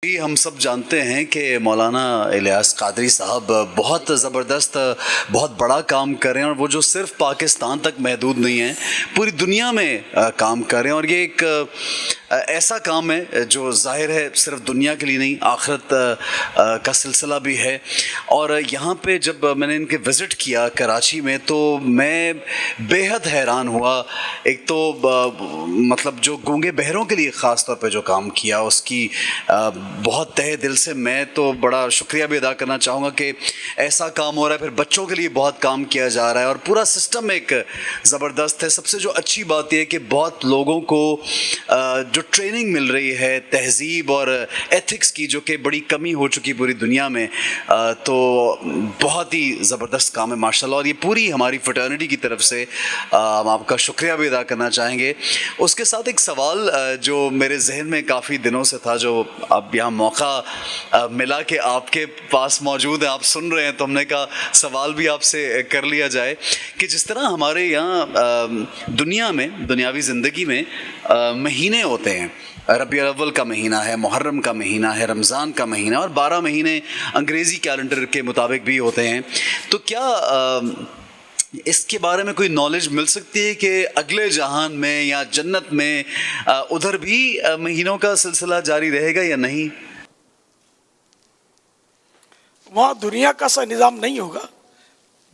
جی ہم سب جانتے ہیں کہ مولانا الیاس قادری صاحب بہت زبردست بہت بڑا کام کر رہے ہیں، اور وہ جو صرف پاکستان تک محدود نہیں ہیں، پوری دنیا میں کام کر رہے ہیں. اور یہ ایک ایسا کام ہے جو ظاہر ہے صرف دنیا کے لیے نہیں، آخرت کا سلسلہ بھی ہے. اور یہاں پہ جب میں نے ان کے وزٹ کیا کراچی میں تو میں بے حد حیران ہوا. ایک تو مطلب جو گونگے بہروں کے لیے خاص طور پہ جو کام کیا اس کی بہت تہہ دل سے میں تو بڑا شکریہ بھی ادا کرنا چاہوں گا کہ ایسا کام ہو رہا ہے. پھر بچوں کے لیے بہت کام کیا جا رہا ہے اور پورا سسٹم ایک زبردست ہے. سب سے جو اچھی بات یہ ہے کہ بہت لوگوں کو جو ٹریننگ مل رہی ہے تہذیب اور ایتھکس کی، جو کہ بڑی کمی ہو چکی پوری دنیا میں، تو بہت ہی زبردست کام ہے ماشاءاللہ. اور یہ پوری ہماری فٹرنیٹی کی طرف سے ہم آپ کا شکریہ بھی ادا کرنا چاہیں گے. اس کے ساتھ ایک سوال جو میرے ذہن میں کافی دنوں سے تھا، جو اب یہاں موقع ملا کہ آپ کے پاس موجود ہیں، آپ سن رہے ہیں، تو ہم نے کہا سوال بھی آپ سے کر لیا جائے کہ جس طرح ہمارے یہاں دنیا میں دنیاوی زندگی میں مہینے ہوتے ہیں، ربیع الاول کا مہینہ ہے، محرم کا مہینہ ہے، رمضان کا مہینہ، اور 12 مہینے انگریزی کیلنڈر کے مطابق بھی ہوتے ہیں. تو کیا اس کے بارے میں کوئی نالج مل سکتی ہے کہ اگلے جہان میں یا جنت میں ادھر بھی مہینوں کا سلسلہ جاری رہے گا یا نہیں؟ وہاں دنیا کا سا نظام نہیں ہوگا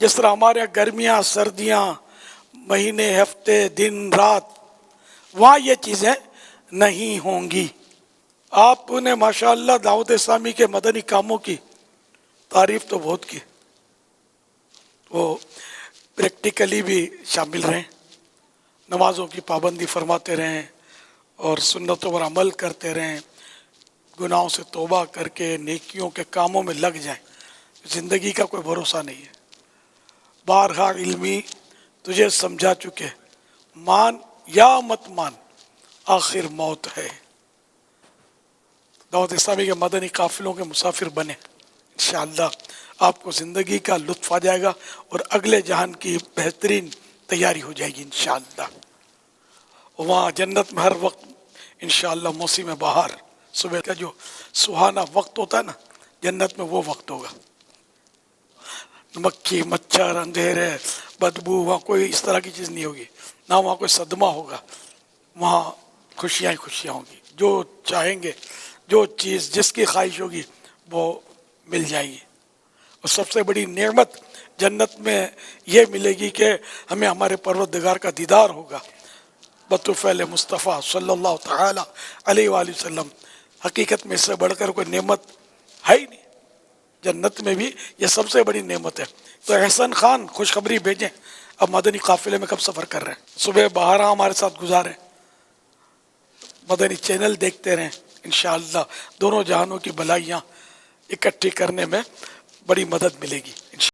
جس طرح ہمارے یہاں گرمیاں، سردیاں، مہینے، ہفتے، دن، رات. وہاں یہ چیزیں نہیں ہوں گی. آپ نے ماشاءاللہ دعوت اسلامی کے مدنی کاموں کی تعریف تو بہت کی، وہ پریکٹیکلی بھی شامل رہیں، نمازوں کی پابندی فرماتے رہیں اور سنتوں پر عمل کرتے رہیں، گناہوں سے توبہ کر کے نیکیوں کے کاموں میں لگ جائیں. زندگی کا کوئی بھروسہ نہیں ہے. بارہا علمی تجھے سمجھا چکے، مان یا مت مان، آخر موت ہے. دعوت اسلامی کے مدنی قافلوں کے مسافر بنے، انشاءاللہ آپ کو زندگی کا لطف آ جائے گا اور اگلے جہان کی بہترین تیاری ہو جائے گی انشاءاللہ. وہاں جنت میں ہر وقت انشاءاللہ موسم بہار، صبح کا جو سہانا وقت ہوتا ہے نا، جنت میں وہ وقت ہوگا. مکھی، مچھر، اندھیرے، بدبو، وہاں کوئی اس طرح کی چیز نہیں ہوگی. نہ وہاں کوئی صدمہ ہوگا. وہاں خوشیاں ہی خوشیاں ہوں گی. جو چاہیں گے، جو چیز جس کی خواہش ہوگی وہ مل جائے گی. اور سب سے بڑی نعمت جنت میں یہ ملے گی کہ ہمیں ہمارے پروردگار کا دیدار ہوگا بطفیل مصطفیٰ صلی اللہ تعالی علیہ وآلہ وسلم. حقیقت میں اس سے بڑھ کر کوئی نعمت ہے ہی نہیں. جنت میں بھی یہ سب سے بڑی نعمت ہے. تو احسن خان خوشخبری بھیجیں، اب مدنی قافلے میں کب سفر کر رہے ہیں؟ صبح 12 ہمارے ساتھ گزاریں، مدنی چینل دیکھتے رہیں. انشاءاللہ دونوں جہانوں کی بھلائیاں اکٹھی کرنے میں بڑی مدد ملے گی.